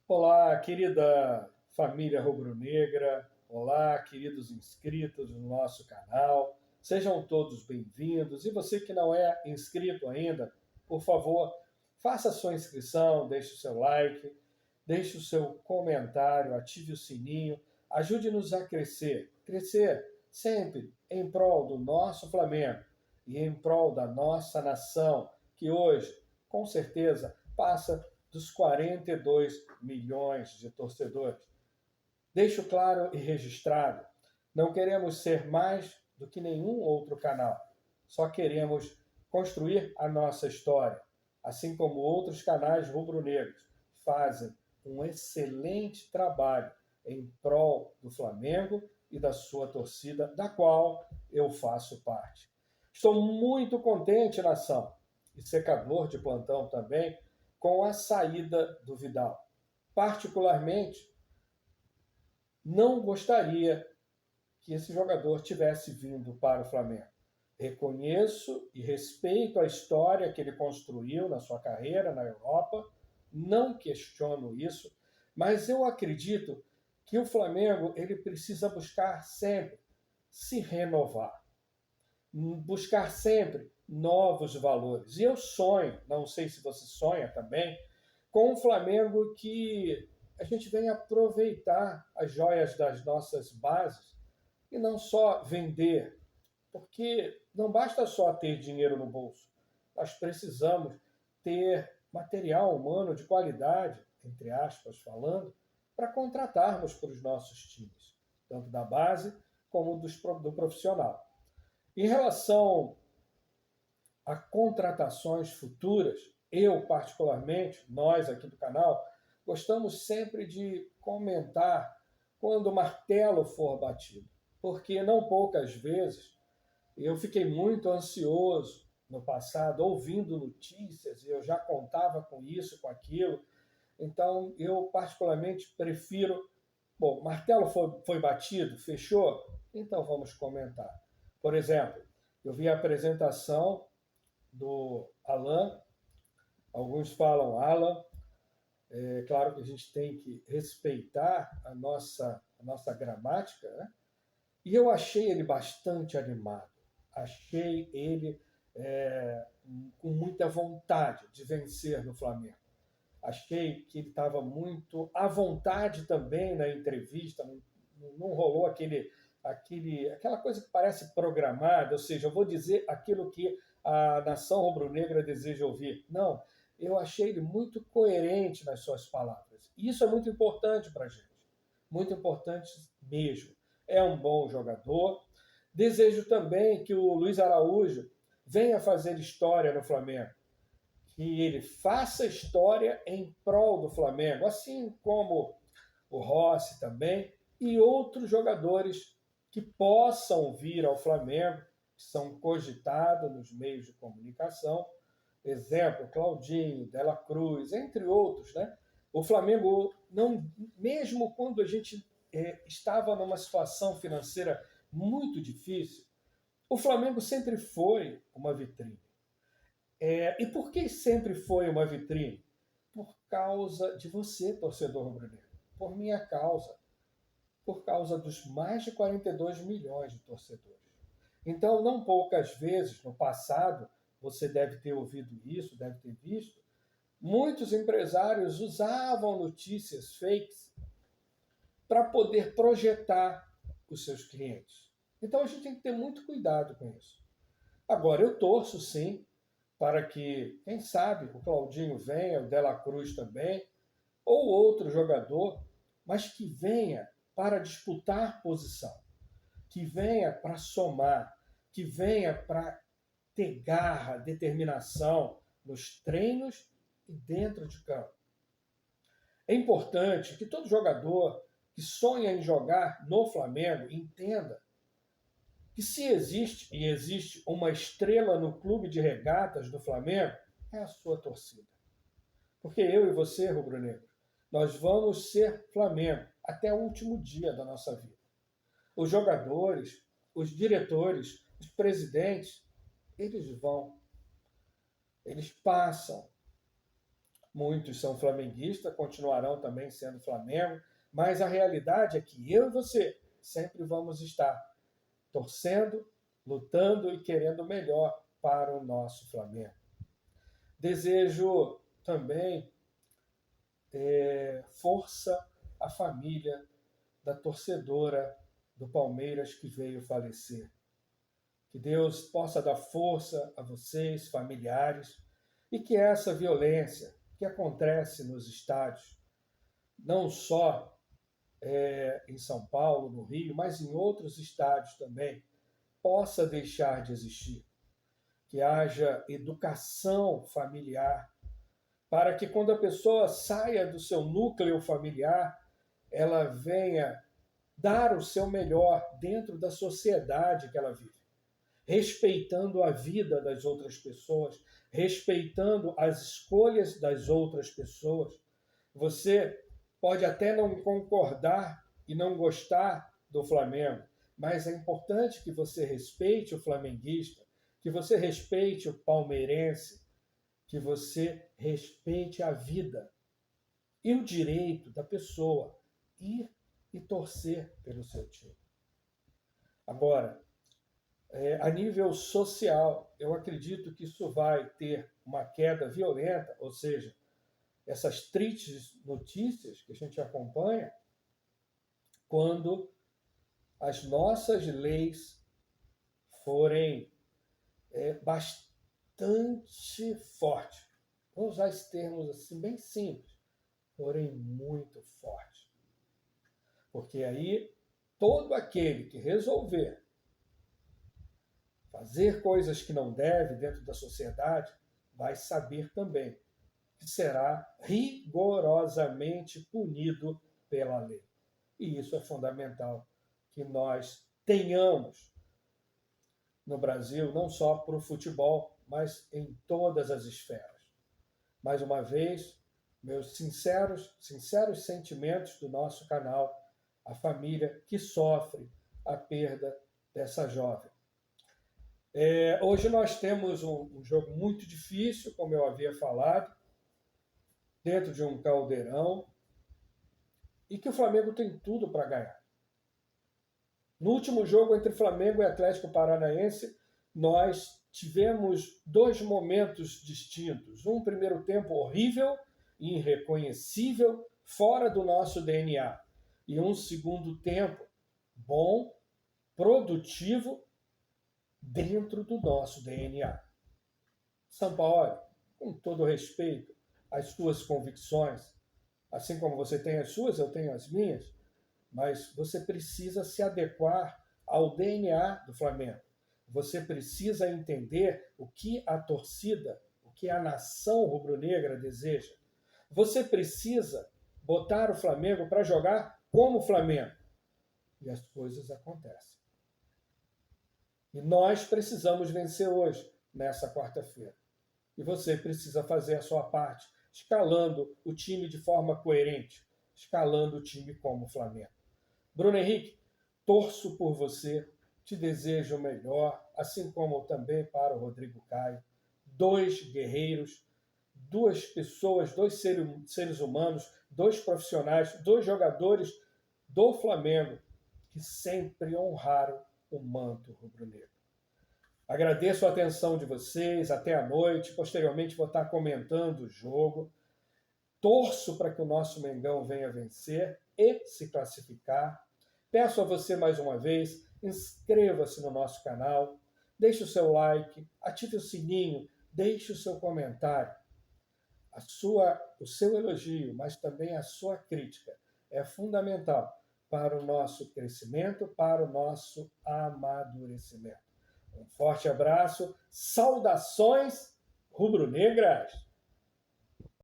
Olá, querida família rubro-negra. Olá, queridos inscritos no nosso canal. Sejam todos bem-vindos. E você que não é inscrito ainda, por favor, faça a sua inscrição, deixe o seu like, deixe o seu comentário, ative o sininho, ajude-nos a crescer. Crescer sempre em prol do nosso Flamengo e em prol da nossa nação, que hoje, com certeza, passa dos 42 milhões de torcedores. Deixo claro e registrado, não queremos ser mais do que nenhum outro canal. Só queremos construir a nossa história, assim como outros canais rubro-negros fazem um excelente trabalho em prol do Flamengo e da sua torcida, da qual eu faço parte. Estou muito contente, nação, e secador de plantão também, com a saída do Vidal. Particularmente, não gostaria que esse jogador tivesse vindo para o Flamengo. Reconheço e respeito a história que ele construiu na sua carreira na Europa, não questiono isso, mas eu acredito que o Flamengo ele precisa buscar sempre se renovar, buscar sempre novos valores. E eu sonho, não sei se você sonha também, com um Flamengo que a gente venha aproveitar as joias das nossas bases e não só vender, porque não basta só ter dinheiro no bolso. Nós precisamos ter material humano de qualidade, entre aspas falando, para contratarmos para os nossos times, tanto da base como do profissional. Em relação a contratações futuras, eu particularmente, nós aqui do canal, gostamos sempre de comentar quando o martelo for batido, porque não poucas vezes eu fiquei muito ansioso no passado, ouvindo notícias, e eu já contava com isso, com aquilo, então eu particularmente prefiro, bom, martelo foi batido, fechou? Então vamos comentar. Por exemplo, eu vi a apresentação do Alan, alguns falam Alan, é claro que a gente tem que respeitar a nossa gramática, né? E eu achei ele bastante animado, achei ele com muita vontade de vencer no Flamengo. Achei que ele estava muito à vontade também na entrevista, não rolou aquela coisa que parece programada, ou seja, eu vou dizer aquilo que a nação rubro-negra deseja ouvir. Não, eu achei ele muito coerente nas suas palavras. E isso é muito importante para a gente, muito importante mesmo. É um bom jogador. Desejo também que o Luiz Araújo venha fazer história no Flamengo, que ele faça história em prol do Flamengo, assim como o Rossi também, e outros jogadores que possam vir ao Flamengo, que são cogitados nos meios de comunicação. Exemplo, Claudinho, Dela Cruz, entre outros, né? O Flamengo, não, mesmo quando a gente estava numa situação financeira muito difícil, o Flamengo sempre foi uma vitrine. E por que sempre foi uma vitrine? Por causa de você, torcedor rubro-negro. Por minha causa. Por causa dos mais de 42 milhões de torcedores. Então, não poucas vezes no passado, você deve ter ouvido isso, deve ter visto, muitos empresários usavam notícias fakes para poder projetar os seus clientes. Então, a gente tem que ter muito cuidado com isso. Agora, eu torço sim para que, quem sabe, o Claudinho venha, o Dela Cruz também, ou outro jogador, mas que venha para disputar posição, que venha para somar, que venha para ter garra, determinação nos treinos e dentro de campo. É importante que todo jogador que sonha em jogar no Flamengo entenda que se existe, e existe uma estrela no clube de regatas do Flamengo, é a sua torcida. Porque eu e você, rubro-negro, nós vamos ser Flamengo até o último dia da nossa vida. Os jogadores, os diretores, os presidentes, eles passam. Muitos são flamenguistas, continuarão também sendo Flamengo, mas a realidade é que eu e você sempre vamos estar torcendo, lutando e querendo o melhor para o nosso Flamengo. Desejo também força à família da torcedora do Palmeiras que veio falecer. Que Deus possa dar força a vocês, familiares, e que essa violência que acontece nos estádios, não só em São Paulo, no Rio, mas em outros estádios também, possa deixar de existir. Que haja educação familiar, para que quando a pessoa saia do seu núcleo familiar, ela venha dar o seu melhor dentro da sociedade que ela vive, respeitando a vida das outras pessoas, respeitando as escolhas das outras pessoas. Você pode até não concordar e não gostar do Flamengo, mas é importante que você respeite o flamenguista, que você respeite o palmeirense, que você respeite a vida e o direito da pessoa ir e torcer pelo seu time. Agora, a nível social, eu acredito que isso vai ter uma queda violenta, ou seja, essas tristes notícias que a gente acompanha, quando as nossas leis forem bastante fortes. Vou usar esses termos assim bem simples, porém muito fortes. Porque aí todo aquele que resolver fazer coisas que não deve dentro da sociedade vai saber também que será rigorosamente punido pela lei. E isso é fundamental que nós tenhamos no Brasil, não só para o futebol, mas em todas as esferas. Mais uma vez, meus sinceros sentimentos do nosso canal, a família que sofre a perda dessa jovem. Hoje nós temos um jogo muito difícil, como eu havia falado, dentro de um caldeirão, e que o Flamengo tem tudo para ganhar. No último jogo entre Flamengo e Atlético Paranaense, nós tivemos dois momentos distintos. Um primeiro tempo horrível, irreconhecível, fora do nosso DNA. E um segundo tempo bom, produtivo, dentro do nosso DNA. Sampaoli, com todo respeito às suas convicções, assim como você tem as suas, eu tenho as minhas, mas você precisa se adequar ao DNA do Flamengo. Você precisa entender o que a torcida, o que a nação rubro-negra deseja. Você precisa botar o Flamengo para jogar como o Flamengo. E as coisas acontecem. E nós precisamos vencer hoje, nessa quarta-feira. E você precisa fazer a sua parte, escalando o time de forma coerente, escalando o time como o Flamengo. Bruno Henrique, torço por você, te desejo o melhor, assim como também para o Rodrigo Caio. Dois guerreiros, duas pessoas, dois seres humanos, dois profissionais, dois jogadores do Flamengo que sempre honraram o manto rubro-negro. Agradeço a atenção de vocês, até a noite. Posteriormente vou estar comentando o jogo. Torço para que o nosso Mengão venha vencer e se classificar. Peço a você mais uma vez, inscreva-se no nosso canal, deixe o seu like, ative o sininho, deixe o seu comentário. O seu elogio, mas também a sua crítica é fundamental para o nosso crescimento, para o nosso amadurecimento. Um forte abraço, saudações rubro-negras!